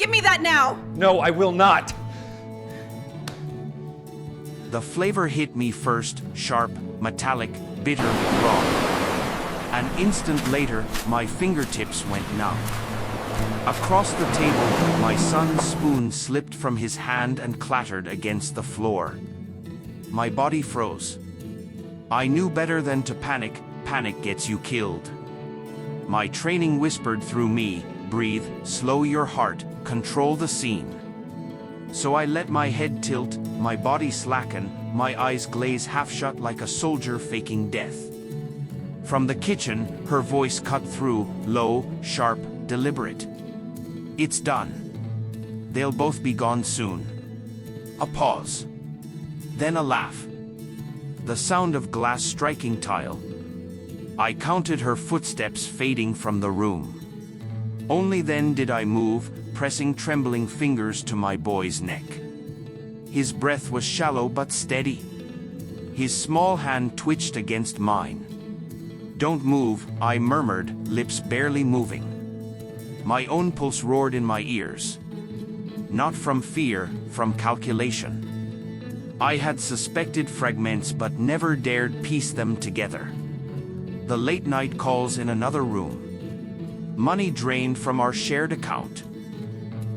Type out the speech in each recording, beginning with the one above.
Give me that now! No, I will not! The flavor hit me first, sharp, metallic, bitter, raw. An instant later, my fingertips went numb. Across the table, my son's spoon slipped from his hand and clattered against the floor. My body froze. I knew better than to panic. Panic gets you killed. My training whispered through me, breathe, slow your heart, control the scene. So I let my head tilt, my body slacken, my eyes glaze half shut like a soldier faking death. From the kitchen, her voice cut through, low, sharp, deliberate. It's done. They'll both be gone soon. A pause. Then a laugh. The sound of glass striking tile. I counted her footsteps fading from the room. Only then did I move, pressing trembling fingers to my boy's neck. His breath was shallow but steady. His small hand twitched against mine. Don't move, I murmured, lips barely moving. My own pulse roared in my ears. Not from fear, from calculation. I had suspected fragments but never dared piece them together. The late night calls in another room. Money drained from our shared account.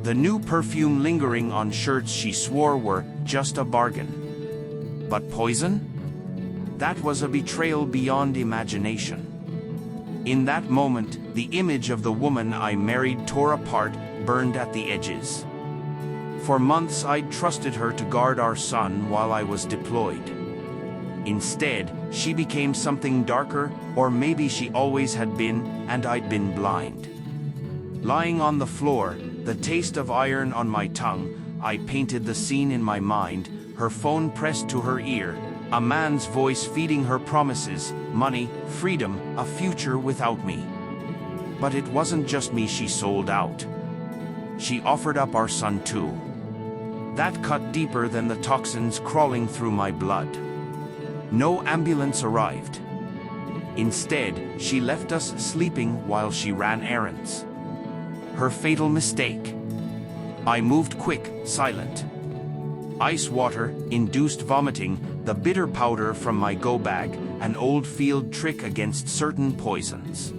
The new perfume lingering on shirts she swore were just a bargain. But poison? That was a betrayal beyond imagination. In that moment, the image of the woman I married tore apart, burned at the edges. For months I'd trusted her to guard our son while I was deployed. Instead, she became something darker, or maybe she always had been, and I'd been blind. Lying on the floor, the taste of iron on my tongue, I painted the scene in my mind, her phone pressed to her ear, a man's voice feeding her promises, money, freedom, a future without me. But it wasn't just me she sold out. She offered up our son too. That cut deeper than the toxins crawling through my blood. No ambulance arrived. Instead, she left us sleeping while she ran errands. Her fatal mistake. I moved quick, silent. Ice water, induced vomiting, the bitter powder from my go bag, an old field trick against certain poisons.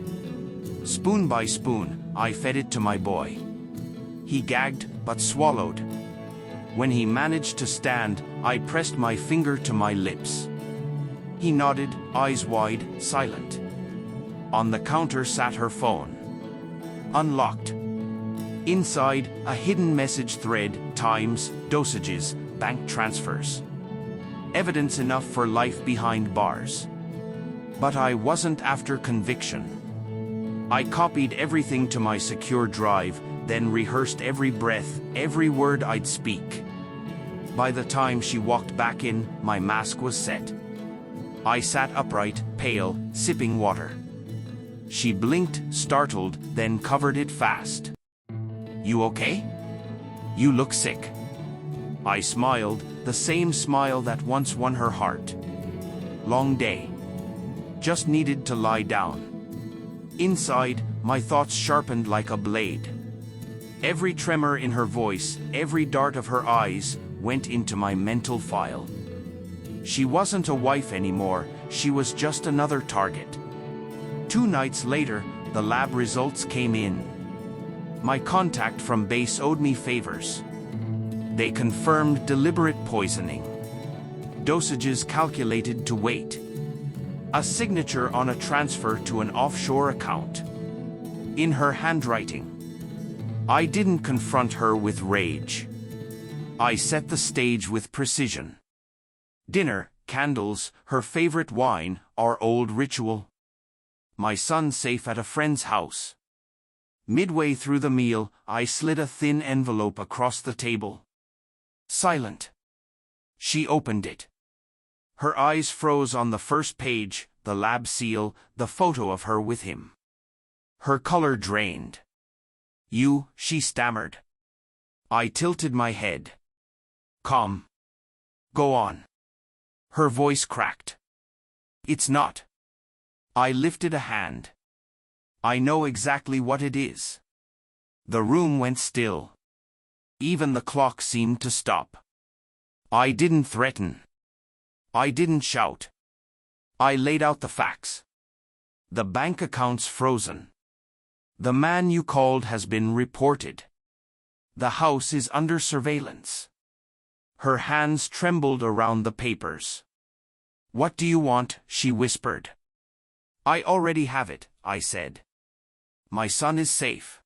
Spoon by spoon, I fed it to my boy. He gagged, but swallowed. When he managed to stand, I pressed my finger to my lips. He nodded, eyes wide, silent. On the counter sat her phone. Unlocked. Inside, a hidden message thread, times, dosages, bank transfers. Evidence enough for life behind bars. But I wasn't after conviction. I copied everything to my secure drive, then rehearsed every breath, every word I'd speak. By the time she walked back in, my mask was set. I sat upright, pale, sipping water. She blinked, startled, then covered it fast. You okay? You look sick. I smiled, the same smile that once won her heart. Long day. Just needed to lie down. Inside, my thoughts sharpened like a blade. Every tremor in her voice, every dart of her eyes, went into my mental file. She wasn't a wife anymore, she was just another target. 2 nights later, the lab results came in. My contact from base owed me favors. They confirmed deliberate poisoning. Dosages calculated to weight. A signature on a transfer to an offshore account. In her handwriting. I didn't confront her with rage. I set the stage with precision. Dinner, candles, her favorite wine, our old ritual. My son safe at a friend's house. Midway through the meal, I slid a thin envelope across the table. Silent. She opened it. Her eyes froze on the first page, the lab seal, the photo of her with him. Her color drained. You, she stammered. I tilted my head. Calm. Go on. Her voice cracked. It's not. I lifted a hand. I know exactly what it is. The room went still. Even the clock seemed to stop. I didn't threaten. I didn't shout. I laid out the facts. The bank account's frozen. The man you called has been reported. The house is under surveillance. Her hands trembled around the papers. What do you want? She whispered. I already have it, I said. My son is safe.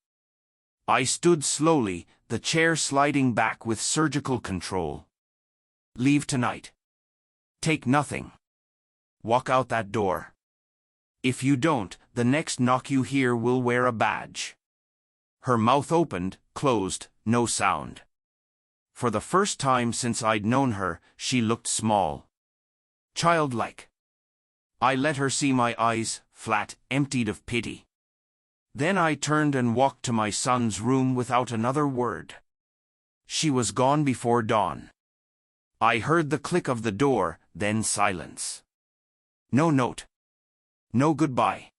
I stood slowly, the chair sliding back with surgical control. Leave tonight. Take nothing. Walk out that door. If you don't, the next knock you hear will wear a badge. Her mouth opened, closed, no sound. For the first time since I'd known her, she looked small. Childlike. I let her see my eyes, flat, emptied of pity. Then I turned and walked to my son's room without another word. She was gone before dawn. I heard the click of the door, then silence. No note. No goodbye.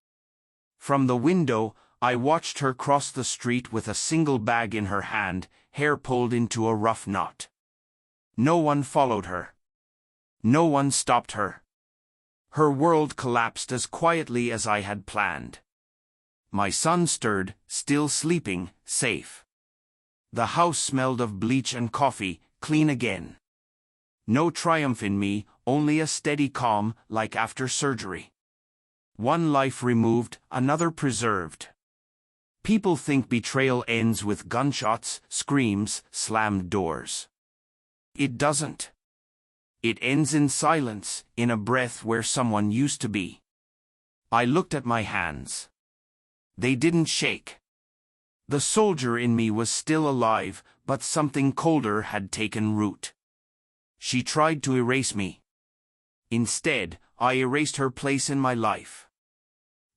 From the window, I watched her cross the street with a single bag in her hand, hair pulled into a rough knot. No one followed her. No one stopped her. Her world collapsed as quietly as I had planned. My son stirred, still sleeping, safe. The house smelled of bleach and coffee, clean again. No triumph in me, only a steady calm, like after surgery. One life removed, another preserved. People think betrayal ends with gunshots, screams, slammed doors. It doesn't. It ends in silence, in a breath where someone used to be. I looked at my hands. They didn't shake. The soldier in me was still alive, but something colder had taken root. She tried to erase me. Instead, I erased her place in my life.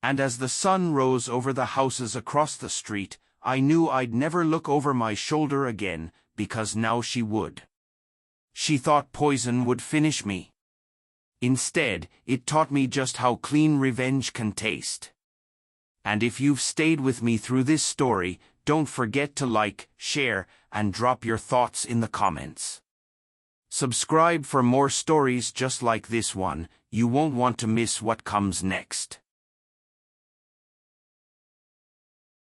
And as the sun rose over the houses across the street, I knew I'd never look over my shoulder again, because now she would. She thought poison would finish me. Instead, it taught me just how clean revenge can taste. And if you've stayed with me through this story, don't forget to like, share, and drop your thoughts in the comments. Subscribe for more stories just like this one. You won't want to miss what comes next.